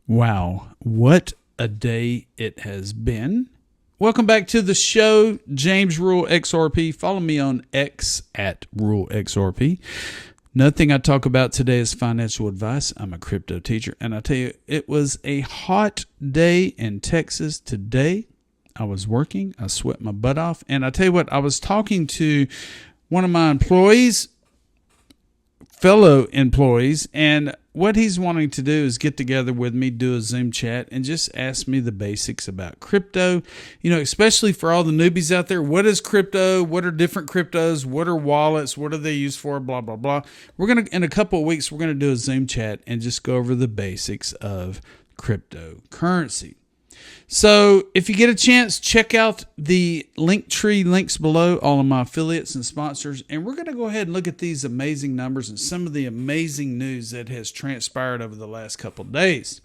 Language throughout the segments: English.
Wow, what a day it has been. Welcome back to the show, James Rule XRP. Follow me on X at Rule XRP. Nothing I talk about today is financial advice. I'm a crypto teacher, and I tell you, it was a hot day in Texas today. I was working, I sweat my butt off, and I tell you what, I was talking to one of my fellow employees, and what he's wanting to do is get together with me, do a Zoom chat, and just ask me the basics about crypto. You know, especially for all the newbies out there, what is crypto? What are different cryptos? What are wallets? What are they used for? Blah, blah, blah. In a couple of weeks, we're going to do a Zoom chat and just go over the basics of cryptocurrency. So if you get a chance, check out the Linktree links below, all of my affiliates and sponsors. And we're going to go ahead and look at these amazing numbers and some of the amazing news that has transpired over the last couple of days.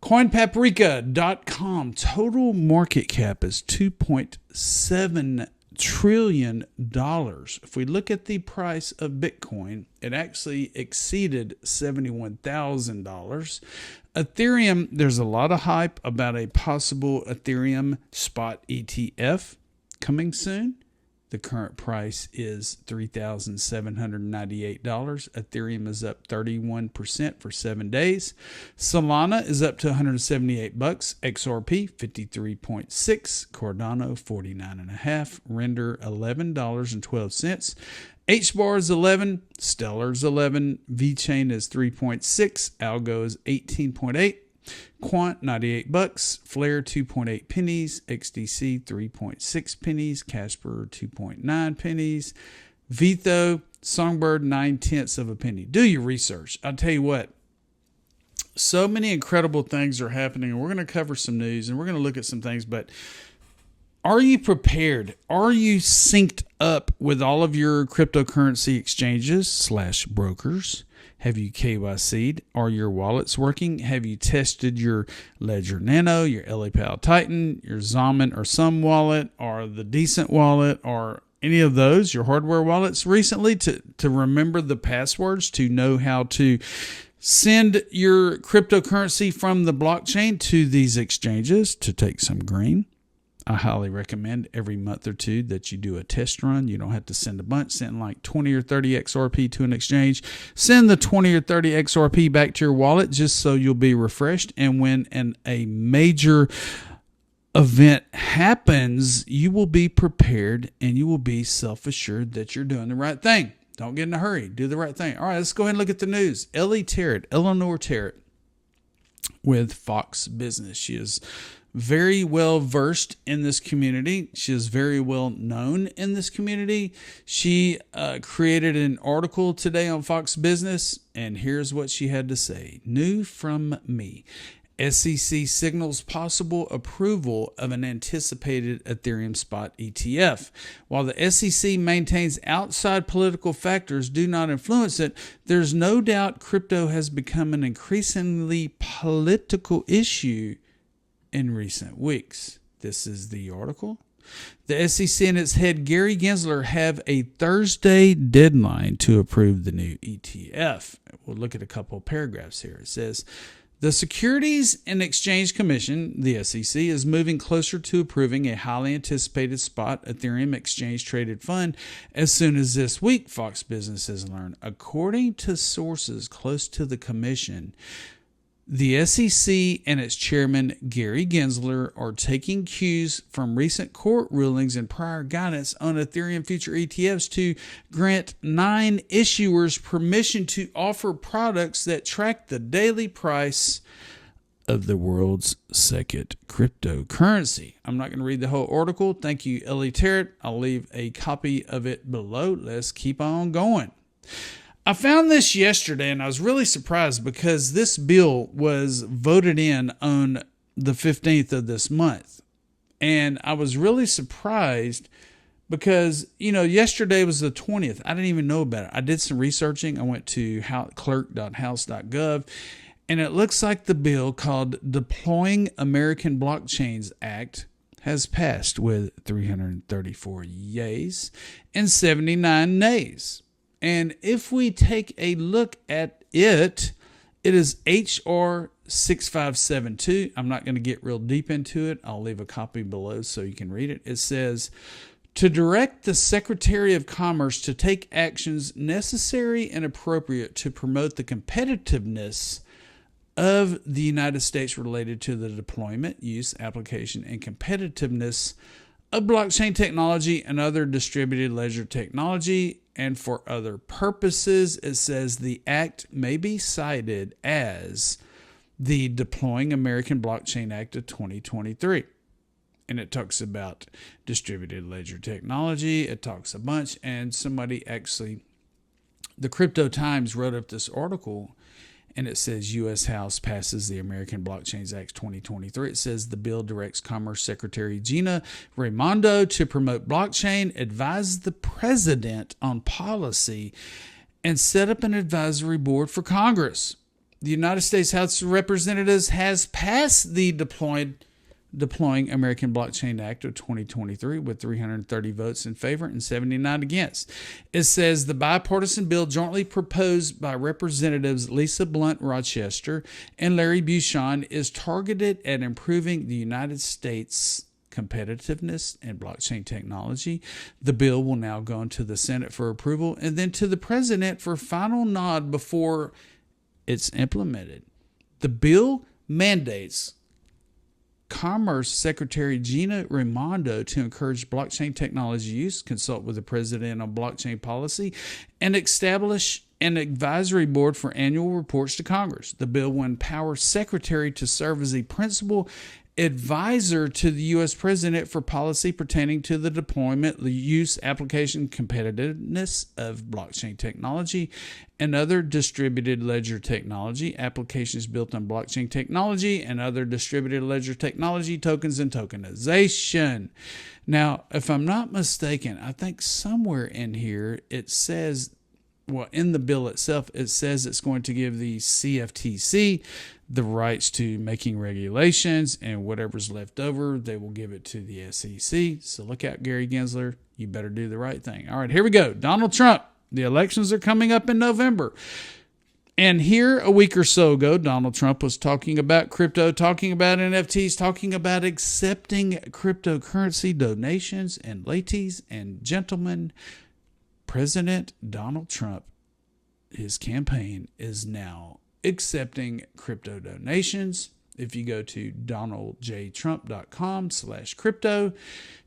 CoinPaprika.com total market cap is $2.7 trillion. If we look at the price of Bitcoin, it actually exceeded $71,000. Ethereum, there's a lot of hype about a possible Ethereum spot ETF coming soon. The current price is $3,798. Ethereum is up 31% for 7 days. Solana is up to $178. XRP 53.6. Cardano 49.5. Render $11.12. HBAR is 11, Stellar is 11, VeChain is 3.6, Algo is 18.8, Quant $98, FLR 2.8 pennies, XDC 3.6 pennies, Casper 2.9 pennies, Vitho, Songbird 9/10 of a penny. Do your research. I'll tell you what, so many incredible things are happening, and we're going to cover some news and we're going to look at some things, but are you prepared? Are you synced up with all of your cryptocurrency exchanges / brokers? Have you KYC'd? Are your wallets working? Have you tested your Ledger Nano, your ELLIPAL Titan, your Zaman or Sum wallet, or the Decent wallet, or any of those, your hardware wallets recently to remember the passwords, to know how to send your cryptocurrency from the blockchain to these exchanges to take some green? I highly recommend every month or two that you do a test run. You don't have to send a bunch. Send like 20 or 30 XRP to an exchange. Send the 20 or 30 XRP back to your wallet just so you'll be refreshed. And when a major event happens, you will be prepared and you will be self-assured that you're doing the right thing. Don't get in a hurry. Do the right thing. All right, let's go ahead and look at the news. Eleanor Terrett with Fox Business. She is very well versed in this community. She is very well known in this community. She created an article today on Fox Business, and here's what she had to say. New from me. SEC signals possible approval of an anticipated Ethereum spot ETF. While the SEC maintains outside political factors do not influence it, there's no doubt crypto has become an increasingly political issue in recent weeks. This is the article. The SEC and its head Gary Gensler have a Thursday deadline to approve the new ETF. We'll look at a couple of paragraphs here. It says, the Securities and Exchange Commission, the SEC, is moving closer to approving a highly anticipated spot Ethereum exchange-traded fund as soon as this week, Fox Business has learned. According to sources close to the commission, the SEC and its chairman, Gary Gensler, are taking cues from recent court rulings and prior guidance on Ethereum future ETFs to grant 9 issuers permission to offer products that track the daily price of the world's second cryptocurrency. I'm not going to read the whole article. Thank you, Ellie Terrett. I'll leave a copy of it below. Let's keep on going. I found this yesterday and I was really surprised because this bill was voted in on the 15th of this month. And I was really surprised because, you know, yesterday was the 20th. I didn't even know about it. I did some researching. I went to clerk.house.gov, and it looks like the bill called Deploying American Blockchains Act has passed with 334 yeas and 79 nays. And if we take a look at it, it is H.R. 6572. I'm not going to get real deep into it. I'll leave a copy below so you can read it. It says, to direct the Secretary of Commerce to take actions necessary and appropriate to promote the competitiveness of the United States related to the deployment, use, application, and competitiveness of blockchain technology and other distributed ledger technology, and for other purposes. It says the act may be cited as the Deploying American Blockchain Act of 2023. And it talks about distributed ledger technology. It talks a bunch. And somebody actually, the Crypto Times wrote up this article, and it says U.S. House passes the American Blockchains Act 2023. It says the bill directs Commerce Secretary Gina Raimondo to promote blockchain, advise the president on policy, and set up an advisory board for Congress. The United States House of Representatives has passed the Deploying American Blockchain Act of 2023 with 330 votes in favor and 79 against. It says the bipartisan bill jointly proposed by Representatives Lisa Blunt Rochester and Larry Bucshon is targeted at improving the United States competitiveness in blockchain technology. The bill will now go into the Senate for approval and then to the president for final nod before it's implemented. The bill mandates Commerce Secretary Gina Raimondo to encourage blockchain technology use, consult with the president on blockchain policy, and establish an advisory board for annual reports to Congress. The bill will empower Secretary to serve as a principal advisor to the U.S. President for policy pertaining to the deployment, the use, application, competitiveness of blockchain technology and other distributed ledger technology, applications built on blockchain technology and other distributed ledger technology, tokens, and tokenization. Now, if I'm not mistaken, I think somewhere in here it says, well, in the bill itself, it says it's going to give the CFTC the rights to making regulations, and whatever's left over, they will give it to the SEC. So look out, Gary Gensler. You better do the right thing. All right, here we go. Donald Trump. The elections are coming up in November. And here a week or so ago, Donald Trump was talking about crypto, talking about NFTs, talking about accepting cryptocurrency donations. And ladies and gentlemen, President Donald Trump, his campaign is now accepting crypto donations. If you go to donaldjtrump.com/crypto,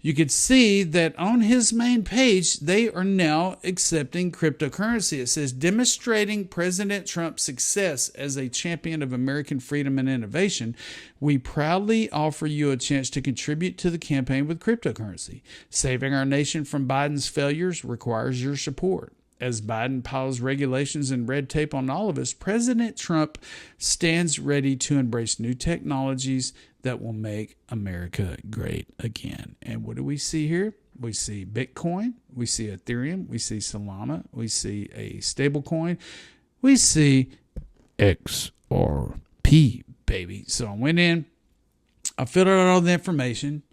you can see that on his main page, they are now accepting cryptocurrency. It says, demonstrating President Trump's success as a champion of American freedom and innovation, we proudly offer you a chance to contribute to the campaign with cryptocurrency. Saving our nation from Biden's failures requires your support. As Biden piles regulations and red tape on all of us, President Trump stands ready to embrace new technologies that will make America great again. And what do we see here? We see Bitcoin, we see Ethereum, we see Solana, we see a stablecoin, we see XRP, baby. So I went in, I filled out all the information,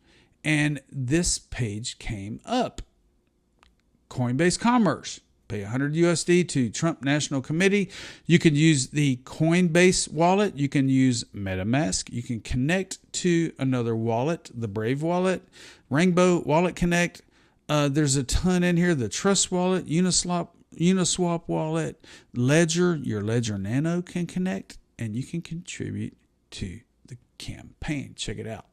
and this page came up. Coinbase Commerce. Pay $100 USD to Trump National Committee. You can use the Coinbase wallet. You can use MetaMask. You can connect to another wallet, the Brave wallet, Rainbow Wallet Connect. There's a ton in here. The Trust wallet, Uniswap wallet, Ledger. Your Ledger Nano can connect, and you can contribute to the campaign. Check it out.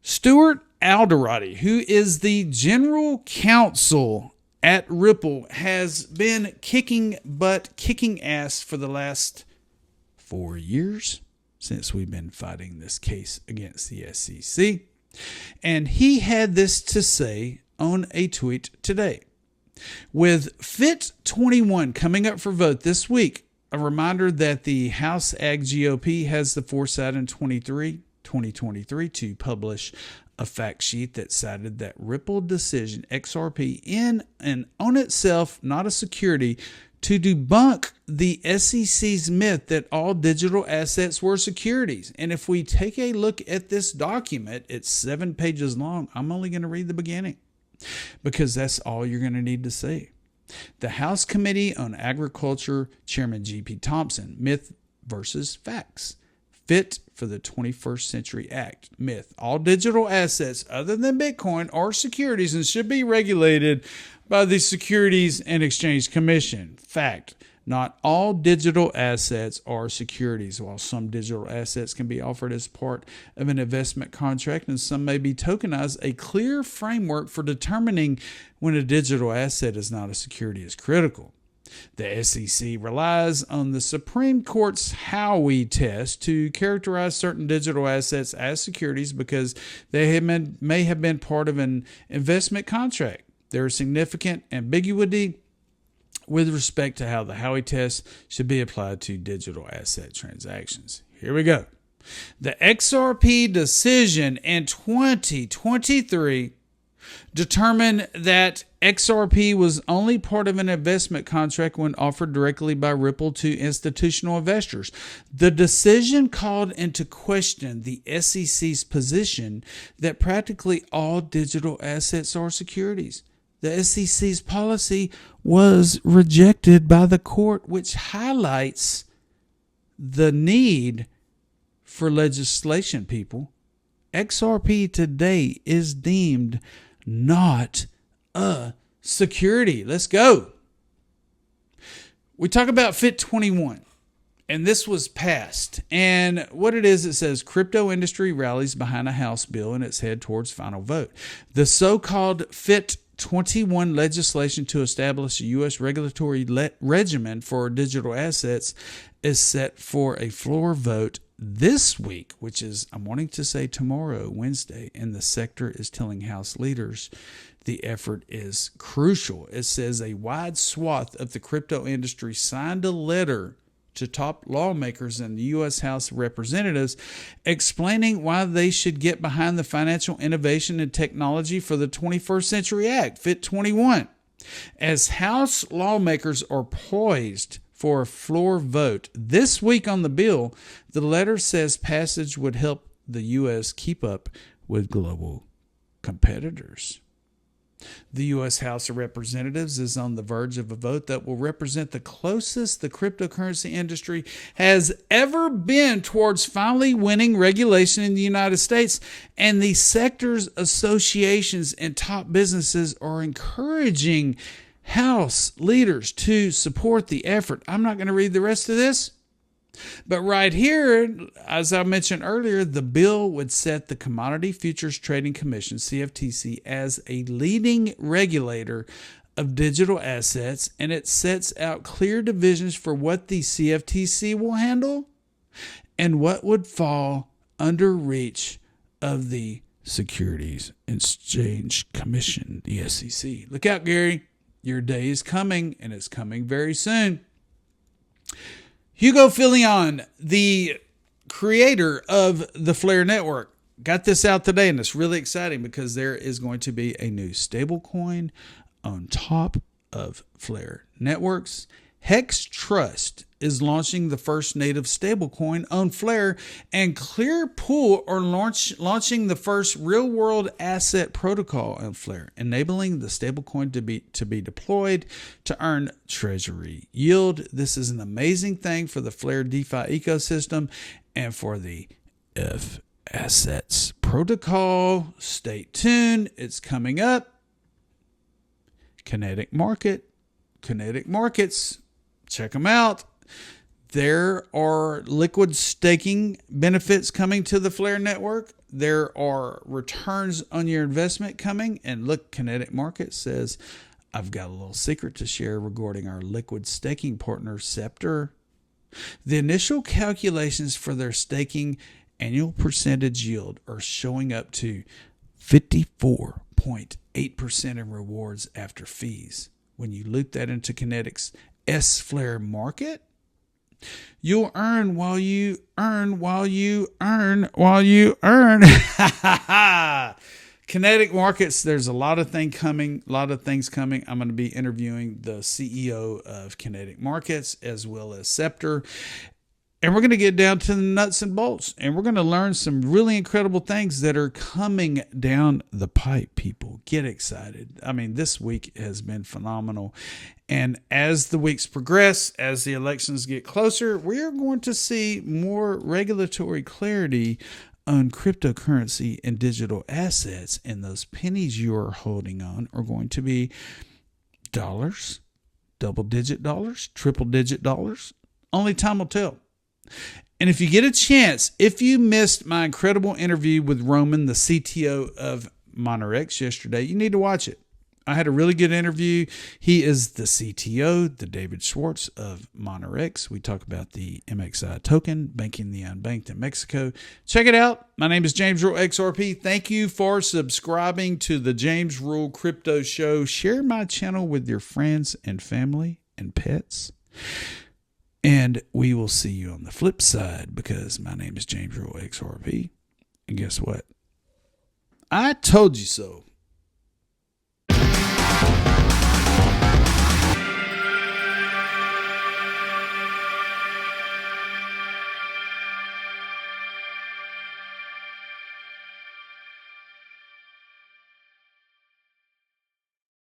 Stuart Alderati, who is the general counsel at Ripple, has been kicking ass for the last 4 years since we've been fighting this case against the SEC. And he had this to say on a tweet today. With FIT21 coming up for vote this week, a reminder that the House Ag GOP has the foresight in 2023 to publish a fact sheet that cited that Ripple decision, XRP, in and on itself, not a security, to debunk the SEC's myth that all digital assets were securities. And if we take a look at this document, it's 7 pages long. I'm only going to read the beginning because that's all you're going to need to see. The House Committee on Agriculture Chairman G.P. Thompson, myth versus facts. FIT for the 21st Century Act. Myth. All digital assets other than Bitcoin are securities and should be regulated by the Securities and Exchange Commission. Fact. Not all digital assets are securities. While some digital assets can be offered as part of an investment contract and some may be tokenized, a clear framework for determining when a digital asset is not a security is critical. The SEC relies on the Supreme Court's Howey test to characterize certain digital assets as securities because they may have been part of an investment contract. There is significant ambiguity with respect to how the Howey test should be applied to digital asset transactions. Here we go. The XRP decision in 2023 determined that XRP was only part of an investment contract when offered directly by Ripple to institutional investors. The decision called into question the SEC's position that practically all digital assets are securities. The SEC's policy was rejected by the court, which highlights the need for legislation, people. XRP today is deemed not a security. Let's go. We talk about FIT21, and this was passed. And what it is, it says crypto industry rallies behind a House bill and its head towards final vote. The so-called FIT21 legislation to establish a U.S. regulatory regimen for digital assets is set for a floor vote this week, which is, I'm wanting to say tomorrow, Wednesday, and the sector is telling House leaders the effort is crucial. It says a wide swath of the crypto industry signed a letter to top lawmakers in the U.S. House of Representatives explaining why they should get behind the Financial Innovation and Technology for the 21st Century Act, FIT21. As House lawmakers are poised for a floor vote this week on the bill, the letter says passage would help the U.S. keep up with global competitors. The U.S. House of Representatives is on the verge of a vote that will represent the closest the cryptocurrency industry has ever been towards finally winning regulation in the United States, and the sector's associations and top businesses are encouraging House leaders to support the effort. I'm not going to read the rest of this. But right here, as I mentioned earlier, the bill would set the Commodity Futures Trading Commission, CFTC, as a leading regulator of digital assets, and it sets out clear divisions for what the CFTC will handle and what would fall under reach of the Securities and Exchange Commission, the SEC. Look out, Gary. Your day is coming, and it's coming very soon. Hugo Filion, the creator of the FLR network, got this out today, and it's really exciting because there is going to be a new stablecoin on top of FLR networks. Hex Trust is launching the first native stablecoin on FLR, and Clearpool are launching the first real-world asset protocol on FLR, enabling the stablecoin to be deployed to earn treasury yield. This is an amazing thing for the FLR DeFi ecosystem and for the F Assets protocol. Stay tuned. It's coming up. Kinetic Markets. Check them out. There are liquid staking benefits coming to the FLR network. There are returns on your investment coming. And look, Kinetic Markets says, I've got a little secret to share regarding our liquid staking partner, Scepter. The initial calculations for their staking annual percentage yield are showing up to 54.8% in rewards after fees. When you loop that into Kinetic's FLR market, you'll earn while you earn. Kinetic Markets, there's a lot of things coming. I'm going to be interviewing the CEO of Kinetic Markets as well as Scepter. And we're going to get down to the nuts and bolts, and we're going to learn some really incredible things that are coming down the pipe, people. Get excited. I mean, this week has been phenomenal. And as the weeks progress, as the elections get closer, we are going to see more regulatory clarity on cryptocurrency and digital assets. And those pennies you are holding on are going to be dollars, double-digit dollars, triple-digit dollars. Only time will tell. And if you get a chance, if you missed my incredible interview with Roman, the CTO of Monerex yesterday, you need to watch it. I had a really good interview. He is the CTO, the David Schwartz of Monerex. We talk about the MXI token, banking the unbanked in Mexico. Check it out. My name is James Rule XRP. Thank you for subscribing to the James Rule Crypto Show. Share my channel with your friends and family and pets. And we will see you on the flip side, because my name is James Rule XRP. And guess what? I told you so.